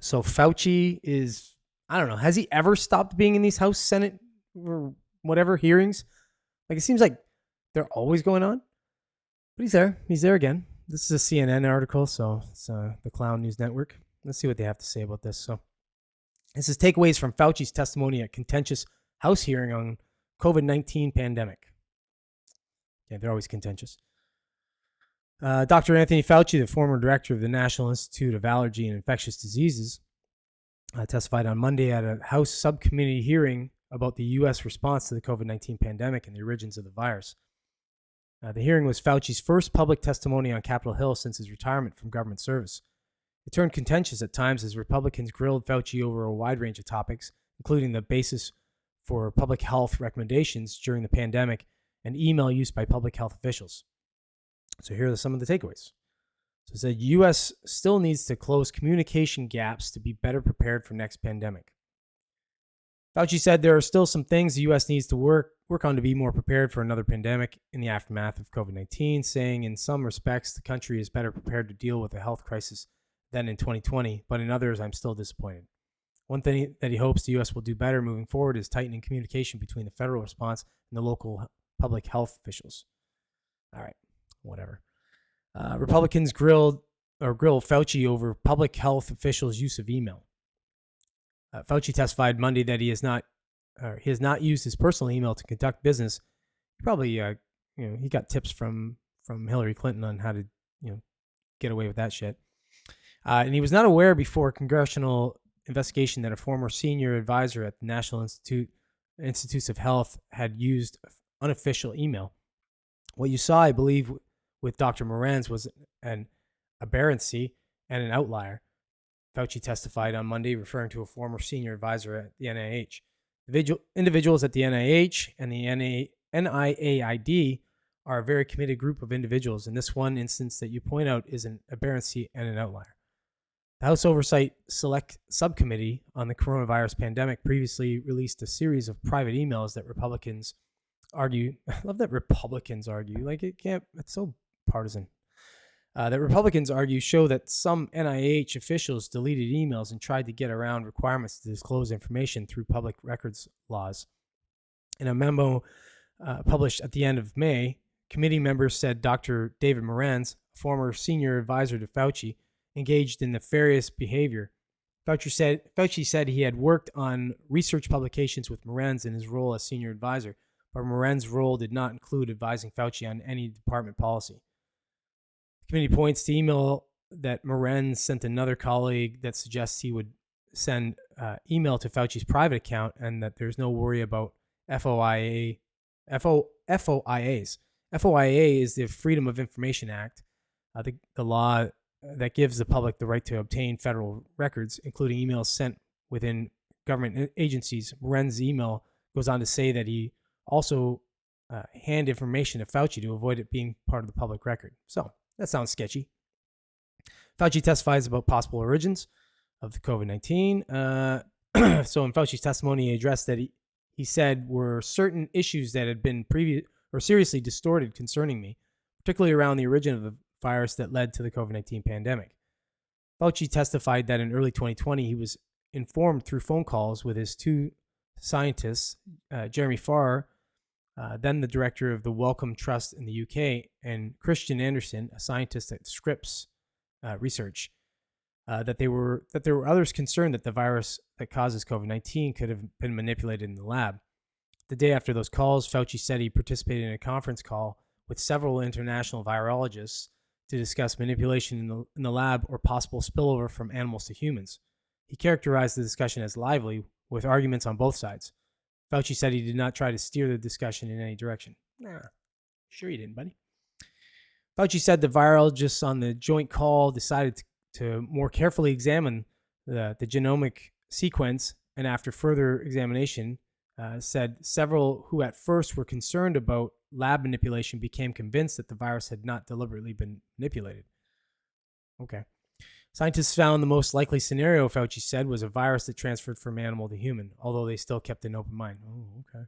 So Fauci is, I don't know, has he ever stopped being in these House, Senate, or whatever hearings? Like, it seems like they're always going on, but he's there. He's there again. This is a CNN article, so it's the Clown News Network. Let's see what they have to say about this. So this is takeaways from Fauci's testimony at contentious House hearing on COVID-19 pandemic. Yeah, they're always contentious. Dr. Anthony Fauci, the former director of the National Institute of Allergy and Infectious Diseases, testified on Monday at a House subcommittee hearing about the U.S. response to the COVID-19 pandemic and the origins of the virus. The hearing was Fauci's first public testimony on Capitol Hill since his retirement from government service. It turned contentious at times as Republicans grilled Fauci over a wide range of topics, including the basis for public health recommendations during the pandemic and email use by public health officials. So here are some of the takeaways. So it said, U.S. still needs to close communication gaps to be better prepared for next pandemic. Fauci said there are still some things the U.S. needs to work on to be more prepared for another pandemic in the aftermath of COVID-19, saying in some respects the country is better prepared to deal with a health crisis than in 2020, but in others I'm still disappointed. One thing that he hopes the U.S. will do better moving forward is tightening communication between the federal response and the local public health officials. All right, whatever. Republicans grilled Fauci over public health officials' use of email. Fauci testified Monday that he has not used his personal email to conduct business. He probably, he got tips from Hillary Clinton on how to, get away with that shit. And he was not aware before a congressional investigation that a former senior advisor at the National Institutes of Health had used unofficial email. What you saw, I believe, with Dr. Moran's was an aberrancy and an outlier. Fauci testified on Monday, referring to a former senior advisor at the NIH. Individuals at the NIH and the NIAID are a very committed group of individuals, and this one instance that you point out is an aberrancy and an outlier. The House Oversight Select Subcommittee on the coronavirus pandemic previously released a series of private emails that Republicans argue. I love that Republicans argue. Like, it's so partisan. That Republicans argue show that some NIH officials deleted emails and tried to get around requirements to disclose information through public records laws. In a memo published at the end of May, committee members said Dr. David Moran's, former senior advisor to Fauci, engaged in nefarious behavior. Fauci said he had worked on research publications with Moran's in his role as senior advisor, but Moran's role did not include advising Fauci on any department policy. The committee points to email that Moran sent another colleague that suggests he would send email to Fauci's private account and that there's no worry about FOIAs. FOIA is the Freedom of Information Act, the law that gives the public the right to obtain federal records, including emails sent within government agencies. Moran's email goes on to say that he also hand information to Fauci to avoid it being part of the public record. So that sounds sketchy. Fauci testifies about possible origins of the COVID-19. So in Fauci's testimony, he addressed that he said were certain issues that had been seriously distorted concerning me, particularly around the origin of the virus that led to the COVID-19 pandemic. Fauci testified that in early 2020, he was informed through phone calls with his two scientists, Jeremy Farr, then the director of the Wellcome Trust in the UK, and Christian Anderson, a scientist at Scripps Research, that there were others concerned that the virus that causes COVID-19 could have been manipulated in the lab. The day after those calls, Fauci said he participated in a conference call with several international virologists to discuss manipulation in the lab or possible spillover from animals to humans. He characterized the discussion as lively, with arguments on both sides. Fauci said he did not try to steer the discussion in any direction. Nah, sure you didn't, buddy. Fauci said the virologists on the joint call decided to more carefully examine the genomic sequence, and after further examination, said several who at first were concerned about lab manipulation became convinced that the virus had not deliberately been manipulated. Okay. Scientists found the most likely scenario, Fauci said, was a virus that transferred from animal to human, although they still kept an open mind. Oh, okay.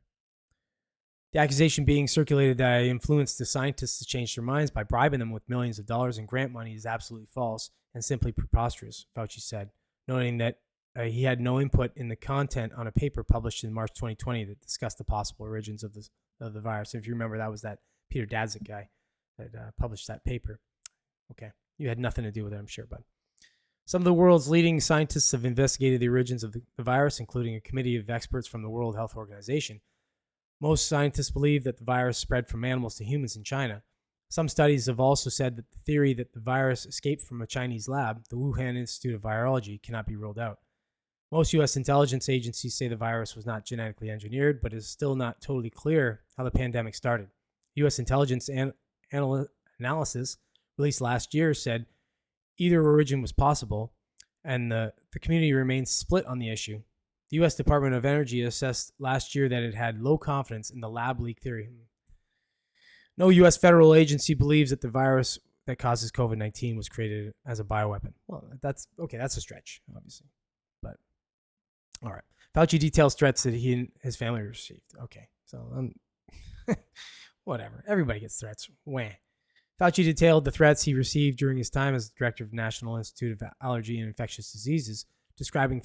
The accusation being circulated that I influenced the scientists to change their minds by bribing them with millions of dollars in grant money is absolutely false and simply preposterous, Fauci said. noting that he had no input in the content on a paper published in March 2020 that discussed the possible origins of the virus. If you remember, that was that Peter Daszak guy that published that paper. Okay, you had nothing to do with it, I'm sure, but some of the world's leading scientists have investigated the origins of the virus, including a committee of experts from the World Health Organization. Most scientists believe that the virus spread from animals to humans in China. Some studies have also said that the theory that the virus escaped from a Chinese lab, the Wuhan Institute of Virology, cannot be ruled out. Most U.S. intelligence agencies say the virus was not genetically engineered, but it is still not totally clear how the pandemic started. U.S. intelligence analysis released last year said either origin was possible, and the community remains split on the issue. The U.S. Department of Energy assessed last year that it had low confidence in the lab leak theory. No U.S. federal agency believes that the virus that causes COVID-19 was created as a bioweapon. Well, that's okay. That's a stretch, obviously. But, all right. Fauci details threats that he and his family received. Okay. So, whatever. Everybody gets threats. Wah. Fauci detailed the threats he received during his time as director of the National Institute of Allergy and Infectious Diseases, describing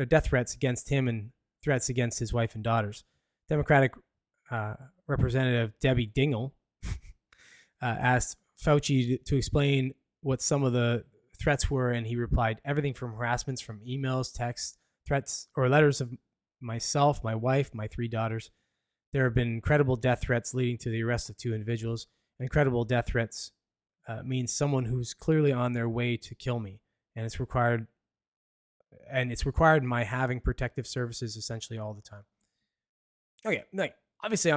death threats against him and threats against his wife and daughters. Democratic Representative Debbie Dingell asked Fauci to explain what some of the threats were, and he replied, everything from harassments from emails, texts, threats, or letters of myself, my wife, my 3 daughters. There have been incredible death threats leading to the arrest of 2 individuals. Incredible death threats means someone who's clearly on their way to kill me, and it's required my having protective services essentially all the time. Okay, like obviously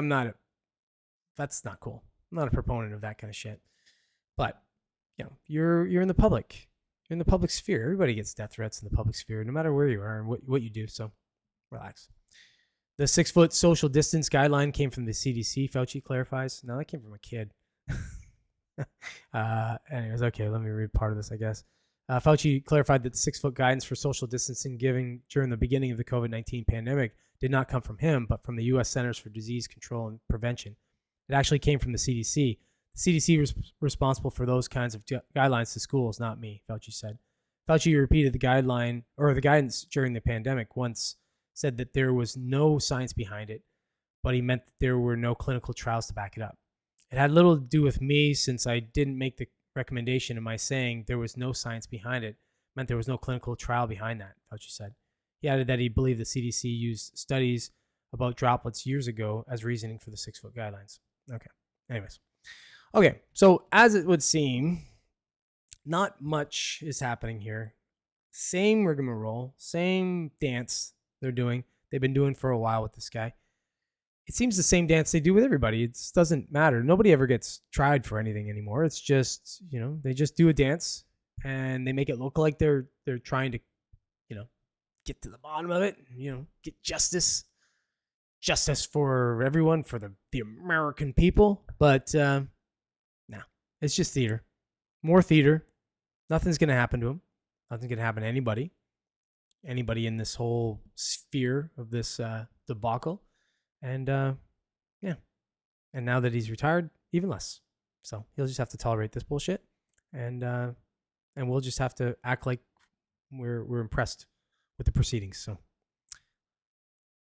that's not cool. I'm not a proponent of that kind of shit. But, you're in the public. You're in the public sphere. Everybody gets death threats in the public sphere, no matter where you are and what you do. So, relax. The 6-foot social distance guideline came from the CDC, Fauci clarifies. No, that came from a kid. Anyways, okay, let me read part of this, I guess. Fauci clarified that the 6-foot guidance for social distancing given during the beginning of the COVID-19 pandemic did not come from him, but from the U.S. Centers for Disease Control and Prevention. It actually came from the CDC. The CDC was responsible for those kinds of guidelines to schools, not me, Fauci said. Fauci repeated the guidance during the pandemic, once said that there was no science behind it, but he meant that there were no clinical trials to back it up. It had little to do with me since I didn't make the recommendation in my saying there was no science behind it, meant there was no clinical trial behind that, Fauci said. He added that he believed the CDC used studies about droplets years ago as reasoning for the 6-foot guidelines. Okay. Anyways. Okay. So as it would seem, not much is happening here. Same rigmarole, same dance they're doing. They've been doing for a while with this guy. It seems the same dance they do with everybody. It doesn't matter. Nobody ever gets tried for anything anymore. It's just, they just do a dance and they make it look like they're trying to, get to the bottom of it, get justice for everyone, for the American people. But no, it's just theater. More theater. Nothing's going to happen to him. Nothing's going to happen to anybody in this whole sphere of this debacle. And yeah. And now that he's retired, even less. So he'll just have to tolerate this bullshit. And we'll just have to act like we're impressed with the proceedings. So